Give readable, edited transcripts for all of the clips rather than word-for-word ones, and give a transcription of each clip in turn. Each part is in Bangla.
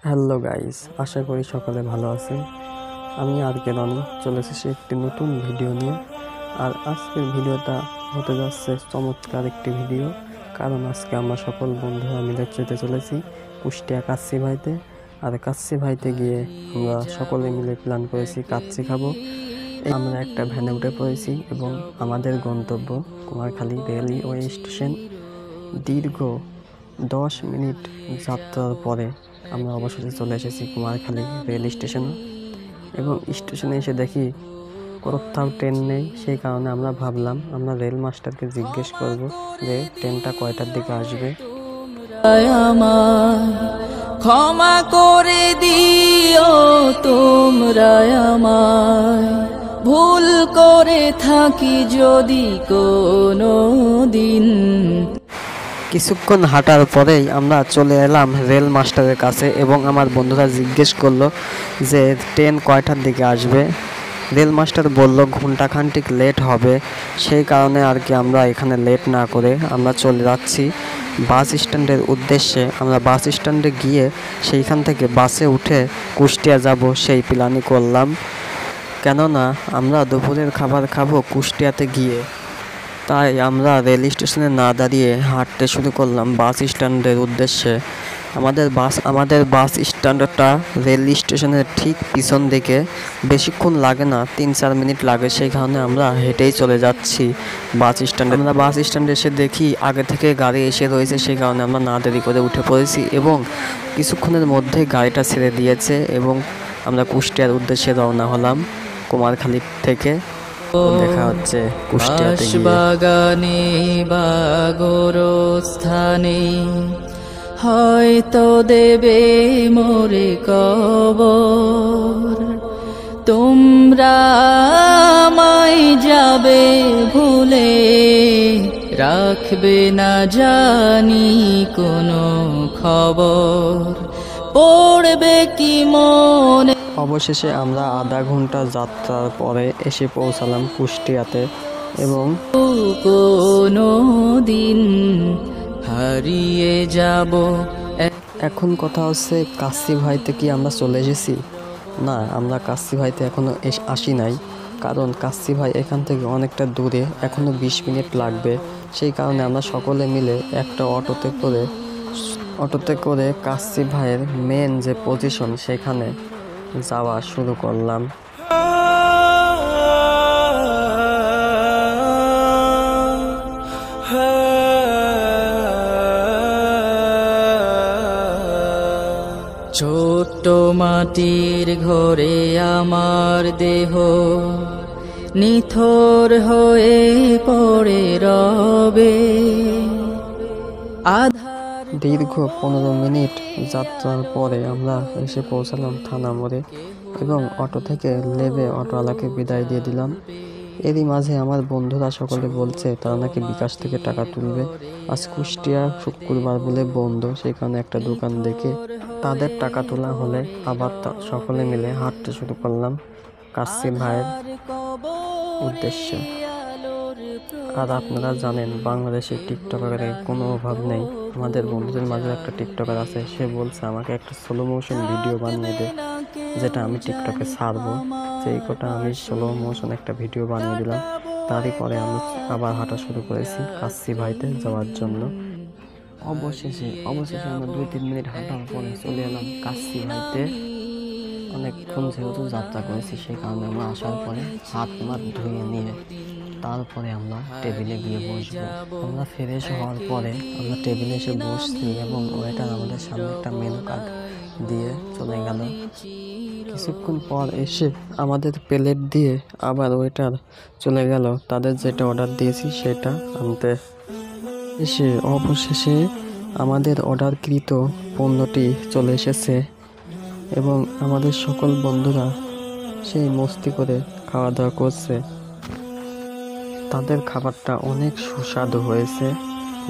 হ্যালো গাইস, আশা করি সকলে ভালো আছেন। আমি আর কে রনি চলে এসেছি একটি নতুন ভিডিও নিয়ে। আর আজকের ভিডিওটা হতে যাচ্ছে চমৎকার একটি ভিডিও, কারণ আজকে আমরা সকল বন্ধুরা মিলে যেতে চলেছি কুষ্টিয়া কাচ্চি ভাইতে। আর কাচ্চি ভাইতে গিয়ে আমরা সকলে মিলে প্ল্যান করেছি কাচ্চি খাবো। আমরা একটা ভ্যানে উঠে পড়েছি এবং আমাদের গন্তব্য কুমারখালী রেলওয়ে স্টেশন। দীর্ঘ 10 মিনিট যাত্রার পরে আমরা অবশেষে চলে এসেছি কুমারখালী রেল স্টেশনে। এবং স্টেশনে এসে দেখি কোথাও ট্রেন নেই। সেই কারণে আমরা ভাবলাম আমরা রেল মাস্টারকে জিজ্ঞেস করব যে ট্রেনটা কয়টার দিকে আসবে। ক্ষমা করে দিও তোমরা আমায়, ভুল করে থাকি যদি কোনো দিন। কিছুক্ষণ হাঁটার পরেই আমরা চলে এলাম রেল মাস্টারের কাছে এবং আমার বন্ধুরা জিজ্ঞেস করলো যে ট্রেন কয়টার দিকে আসবে। রেল মাস্টার বলল ঘন্টাখানেক লেট হবে। সেই কারণে আর কি আমরা এখানে লেট না করে আমরা চলে যাচ্ছি বাস স্ট্যান্ডের উদ্দেশ্যে। আমরা বাস স্ট্যান্ডে গিয়ে সেইখান থেকে বাসে উঠে কুষ্টিয়া যাব সেই প্ল্যানই করলাম, কেননা আমরা দুপুরের খাবার খাবো কুষ্টিয়াতে গিয়ে। তাই আমরা রেল স্টেশনে না দাঁড়িয়ে হাঁটতে শুরু করলাম বাস স্ট্যান্ডের উদ্দেশ্যে। আমাদের বাস স্ট্যান্ডটা রেল স্টেশনের ঠিক পিছন দিকে। বেশিক্ষণ লাগে না, 3-4 মিনিট লাগে। সেই কারণে আমরা হেঁটেই চলে যাচ্ছি বাস স্ট্যান্ডে। আমরা বাস স্ট্যান্ডে এসে দেখি আগে থেকে গাড়ি এসে রয়েছে। সেই কারণে আমরা না দেরি করে উঠে পড়েছি এবং কিছুক্ষণের মধ্যে গাড়িটা ছেড়ে দিয়েছে এবং আমরা কুষ্টিয়ার উদ্দেশ্যে রওনা হলাম কুমারখালী থেকে। দেখা হচ্ছে কুষ্টিয়াতে গিয়ে। বাগানে বা গোরস্থানে হয়তো দেবে মোরে কবর, তোমরা আমায় যাবে ভুলে, রাখবে না জানি কোনো খবর, পড়বে কি মনে। অবশেষে আমরা আধা ঘন্টা যাত্রার পরে এসে পৌঁছালাম কুষ্টিয়াতে এবং কোনো দিন হারিয়ে যাব। এখন কথা হচ্ছে কাচ্চি ভাইতে কি আমরা চলে এসেছি? না, আমরা কাচ্চি ভাইতে এখনও আসি নাই, কারণ কাচ্চি ভাই এখান থেকে অনেকটা দূরে, এখনও 20 মিনিট লাগবে। সেই কারণে আমরা সকলে মিলে একটা অটোতে করে কাচ্চি ভাইয়ের মেন যে পজিশন সেখানে যাওয়া শুরু করলাম। ছোট্ট মাটির ঘরে আমার দেহ নিথর হয়ে পড়ে রবে। দীর্ঘ 15 মিনিট যাত্রার পরে আমরা এসে পৌঁছালাম থানা মোড়ে এবং অটো থেকে নেমে অটোওয়ালাকে বিদায় দিয়ে দিলাম। এরই মাঝে আমার বন্ধুরা সকলে বলছে তারা নাকি বিকাশ থেকে টাকা তুলবে। আজ কুষ্টিয়া শুক্রবার বলে বন্ধ, সেই কারণে একটা দোকান দেখে তাদের টাকা তোলা হলে আবার সকলে মিলে হাঁটতে শুরু করলাম কাচ্চি ভাইয়ের উদ্দেশ্যে। আর আপনারা জানেন বাংলাদেশের টিকটকারের কোনো অভাব নেই। আমাদের বন্ধুদের মাঝে একটা টিকটকার আছে, সে বলছে আমাকে একটা স্লো মোশন ভিডিও বানিয়ে দে, যেটা আমি টিকটকে ছাড়বো। সেই কটা আমি স্লো মোশন একটা ভিডিও বানিয়ে দিলাম। তারই পরে আমি আবার হাঁটা শুরু করেছি কাচ্চি ভাইতে যাওয়ার জন্য। অবশেষে আমরা 2-3 মিনিট হাঁটার পরে চলে এলাম কাচ্চি ভাইতে। অনেকক্ষণ যেহেতু যাত্রা করেছি সেই কারণে আমরা আসার পরে হাত ধুয়ে নিয়ে তারপরে আমরা টেবিলে গিয়ে বসবো। আমরা ফ্রেশ হওয়ার পরে আমরা টেবিলে এসে বসছি এবং ওয়েটার আমাদের সামনে একটা মেনু কার্ড দিয়ে চলে গেল। কিছুক্ষণ পর এসে আমাদের প্লেট দিয়ে আবার ওয়েটার চলে গেল তাদের যেটা অর্ডার দিয়েছি সেটা আনতে। এসে অবশেষে আমাদের অর্ডারকৃত পণ্যটি চলে এসেছে এবং আমাদের সকল বন্ধুরা সেই মস্তি করে খাওয়া দাওয়া করছে। তাদের খাবারটা অনেক সুস্বাদু হয়েছে,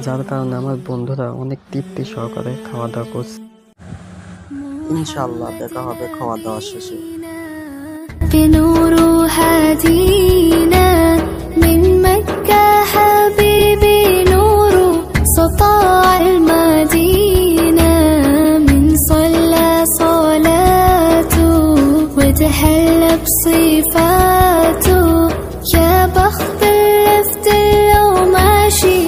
যার কারণে আমার বন্ধুরা অনেক তৃপ্তি সহকারে খাওয়া দাওয়া করছে। ইনশাআল্লাহ দেখা হবে খাওয়া দাওয়া শেষে। سطاع المدينة من صلى بصفاته يا بخت اللي لو ماشي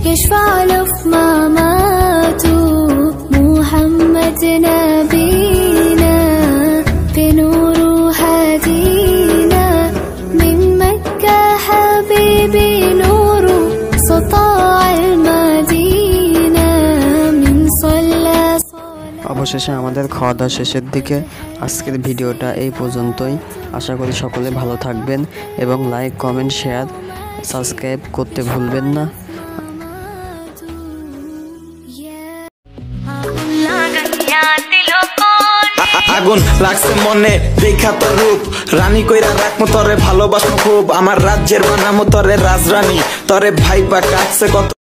يشفع له في مماته محمد نبينا بنوره هدينا من مكة حبيبي نوره سطاع المدينة من صلى অবশেষে আমাদের খাওয়া দাওয়া শেষের দিকে আজকের ভিডিওটা এই পর্যন্তই। আশা করি সকলে ভালো থাকবেন এবং লাইক কমেন্ট শেয়ার সাবস্ক্রাইব করতে ভুলবেন না। আগুন লাগছে মনে দেখা তোর রূপ রানী কইরা রাখমু তরে ভালোবাসবো খুব আমার রাজ্যের বানামো তরে রাজরানী তরে ভাইবা কাটছে কত